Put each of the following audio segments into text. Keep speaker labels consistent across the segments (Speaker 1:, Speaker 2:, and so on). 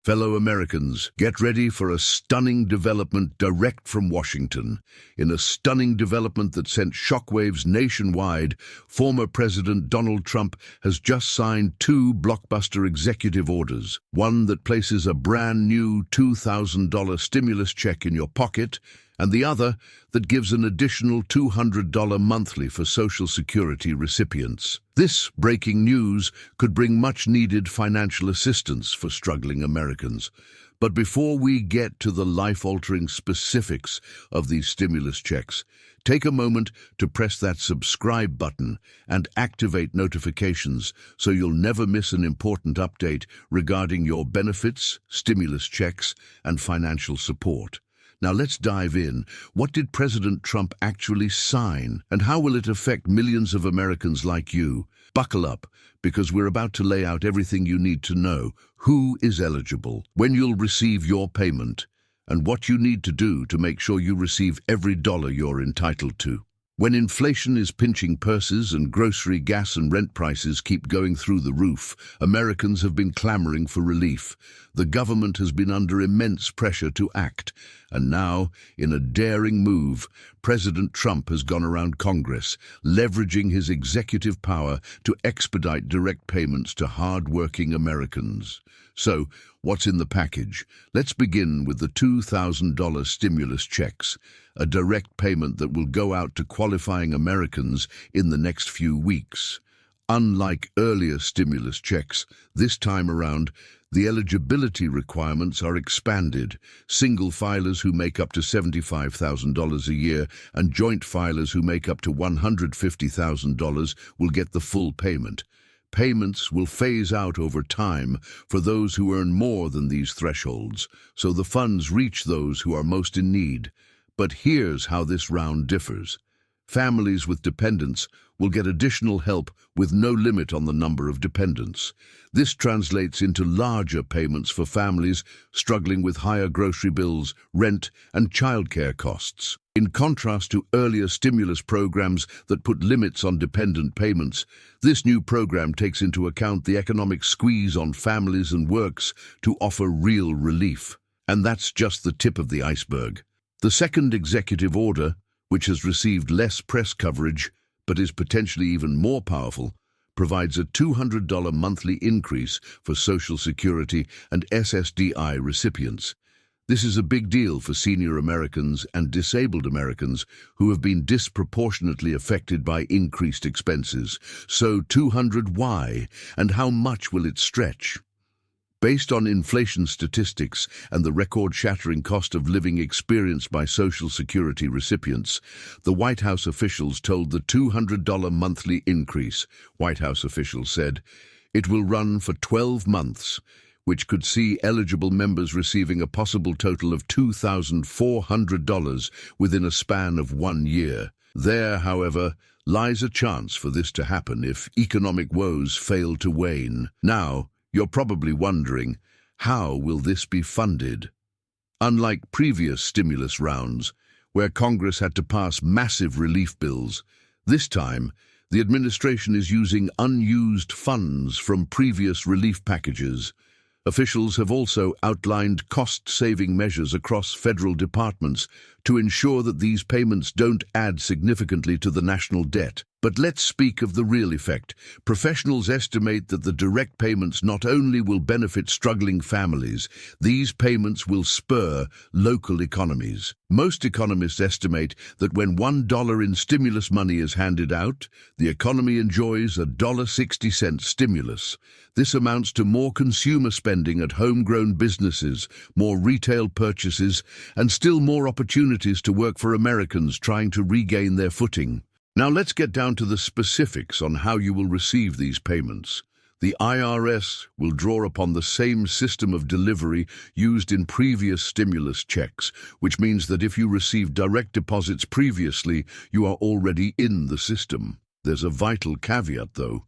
Speaker 1: Fellow Americans, get ready for a stunning development direct from Washington. In a stunning development that sent shockwaves nationwide, former President Donald Trump has just signed two blockbuster executive orders. One that places a brand new $2,000 stimulus check in your pocket, and the other that gives an additional $200 monthly for Social Security recipients. This breaking news could bring much-needed financial assistance for struggling Americans. But before we get to the life-altering specifics of these stimulus checks, take a moment to press that subscribe button and activate notifications so you'll never miss an important update regarding your benefits, stimulus checks, and financial support. Now let's dive in. What did President Trump actually sign, and how will it affect millions of Americans like you? Buckle up, because we're about to lay out everything you need to know. Who is eligible, when you'll receive your payment, and what you need to do to make sure you receive every dollar you're entitled to. When inflation is pinching purses and grocery, gas and rent prices keep going through the roof, Americans have been clamoring for relief. The government has been under immense pressure to act. And now, in a daring move, President Trump has gone around Congress, leveraging his executive power to expedite direct payments to hard-working Americans. So, what's in the package? Let's begin with the $2,000 stimulus checks, a direct payment that will go out to qualifying Americans in the next few weeks. Unlike earlier stimulus checks, this time around, the eligibility requirements are expanded. Single filers who make up to $75,000 a year and joint filers who make up to $150,000 will get the full payment. Payments will phase out over time for those who earn more than these thresholds, so the funds reach those who are most in need. But here's how this round differs. Families with dependents will get additional help with no limit on the number of dependents. This translates into larger payments for families struggling with higher grocery bills, rent, and childcare costs. In contrast to earlier stimulus programs that put limits on dependent payments, this new program takes into account the economic squeeze on families and works to offer real relief. And that's just the tip of the iceberg. The second executive order, which has received less press coverage but is potentially even more powerful, provides a $200 monthly increase for Social Security and SSDI recipients. This is a big deal for senior Americans and disabled Americans who have been disproportionately affected by increased expenses. So $200 and how much will it stretch? Based on inflation statistics and the record-shattering cost of living experienced by Social Security recipients, the White House officials told the $200 monthly increase. White House officials said it will run for 12 months, which could see eligible members receiving a possible total of $2,400 within a span of 1 year. There, however, lies a chance for this to happen if economic woes fail to wane. Now, you're probably wondering, how will this be funded? Unlike previous stimulus rounds, where Congress had to pass massive relief bills, this time the administration is using unused funds from previous relief packages. Officials have also outlined cost-saving measures across federal departments to ensure that these payments don't add significantly to the national debt. But let's speak of the real effect. Professionals estimate that the direct payments not only will benefit struggling families, these payments will spur local economies. Most economists estimate that when $1 in stimulus money is handed out, the economy enjoys a $1.60 stimulus. This amounts to more consumer spending at homegrown businesses, more retail purchases, and still more opportunities to work for Americans trying to regain their footing. Now let's get down to the specifics on how you will receive these payments. The IRS will draw upon the same system of delivery used in previous stimulus checks, which means that if you received direct deposits previously, you are already in the system. There's a vital caveat, though.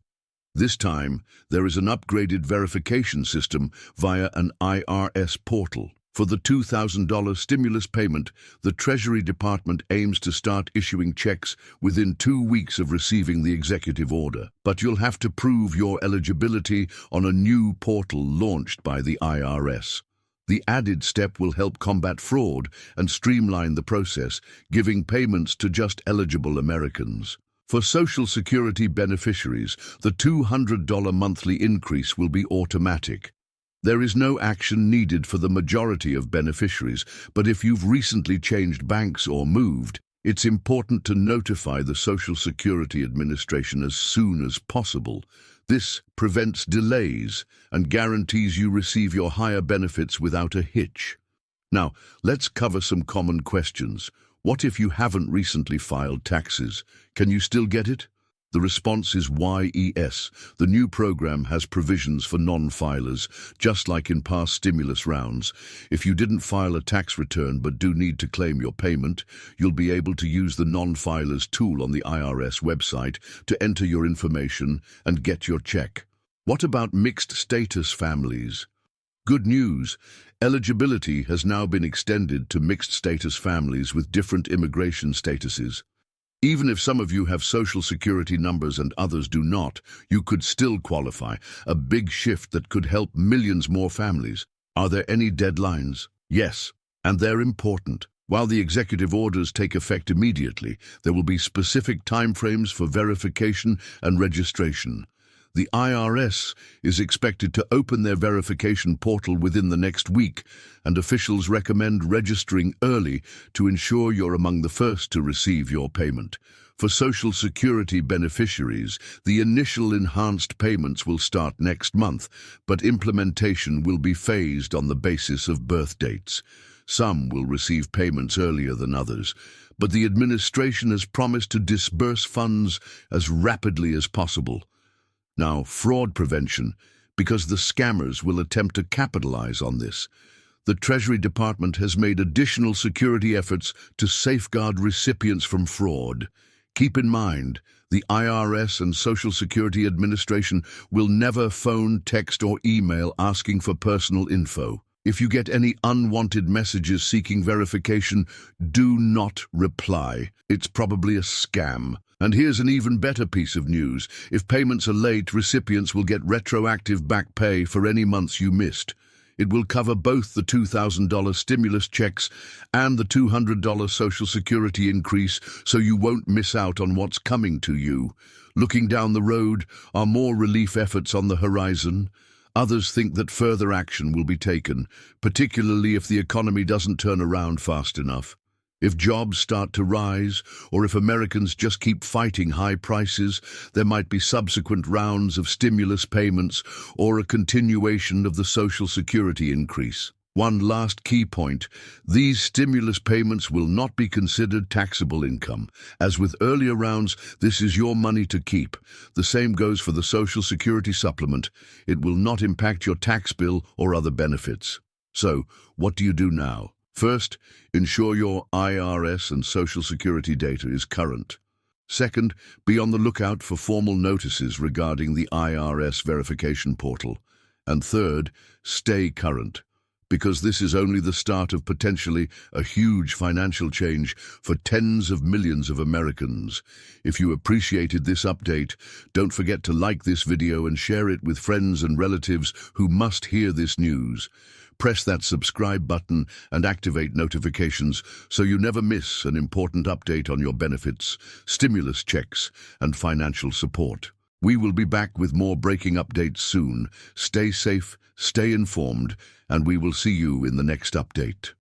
Speaker 1: This time, there is an upgraded verification system via an IRS portal. For the $2,000 stimulus payment, the Treasury Department aims to start issuing checks within 2 weeks of receiving the executive order. But you'll have to prove your eligibility on a new portal launched by the IRS. The added step will help combat fraud and streamline the process, giving payments to just eligible Americans. For Social Security beneficiaries, the $200 monthly increase will be automatic. There is no action needed for the majority of beneficiaries, but if you've recently changed banks or moved, it's important to notify the Social Security Administration as soon as possible. This prevents delays and guarantees you receive your higher benefits without a hitch. Now, let's cover some common questions. What if you haven't recently filed taxes? Can you still get it? The response is yes. The new program has provisions for non-filers, just like in past stimulus rounds. If you didn't file a tax return but do need to claim your payment, you'll be able to use the non-filers tool on the IRS website to enter your information and get your check. What about mixed status families? Good news. Eligibility has now been extended to mixed status families with different immigration statuses. Even if some of you have Social Security numbers and others do not, you could still qualify, a big shift that could help millions more families. Are there any deadlines? Yes, and they're important. While the executive orders take effect immediately, there will be specific timeframes for verification and registration. The IRS is expected to open their verification portal within the next week, and officials recommend registering early to ensure you're among the first to receive your payment. For Social Security beneficiaries, the initial enhanced payments will start next month, but implementation will be phased on the basis of birth dates. Some will receive payments earlier than others, but the administration has promised to disburse funds as rapidly as possible. Now, fraud prevention, because the scammers will attempt to capitalize on this. The Treasury Department has made additional security efforts to safeguard recipients from fraud. Keep in mind, the IRS and Social Security Administration will never phone, text, or email asking for personal info. If you get any unwanted messages seeking verification, do not reply. It's probably a scam. And here's an even better piece of news. If payments are late, recipients will get retroactive back pay for any months you missed. It will cover both the $2,000 stimulus checks and the $200 Social Security increase, so you won't miss out on what's coming to you. Looking down the road, are more relief efforts on the horizon? Others think that further action will be taken, particularly if the economy doesn't turn around fast enough. If jobs start to rise, or if Americans just keep fighting high prices, there might be subsequent rounds of stimulus payments or a continuation of the Social Security increase. One last key point, these stimulus payments will not be considered taxable income. As with earlier rounds, this is your money to keep. The same goes for the Social Security supplement. It will not impact your tax bill or other benefits. So, what do you do now? First, ensure your IRS and Social Security data is current. Second, be on the lookout for formal notices regarding the IRS verification portal. And third, stay current, because this is only the start of potentially a huge financial change for tens of millions of Americans. If you appreciated this update, don't forget to like this video and share it with friends and relatives who must hear this news. Press that subscribe button and activate notifications so you never miss an important update on your benefits, stimulus checks, and financial support. We will be back with more breaking updates soon. Stay safe, stay informed, and we will see you in the next update.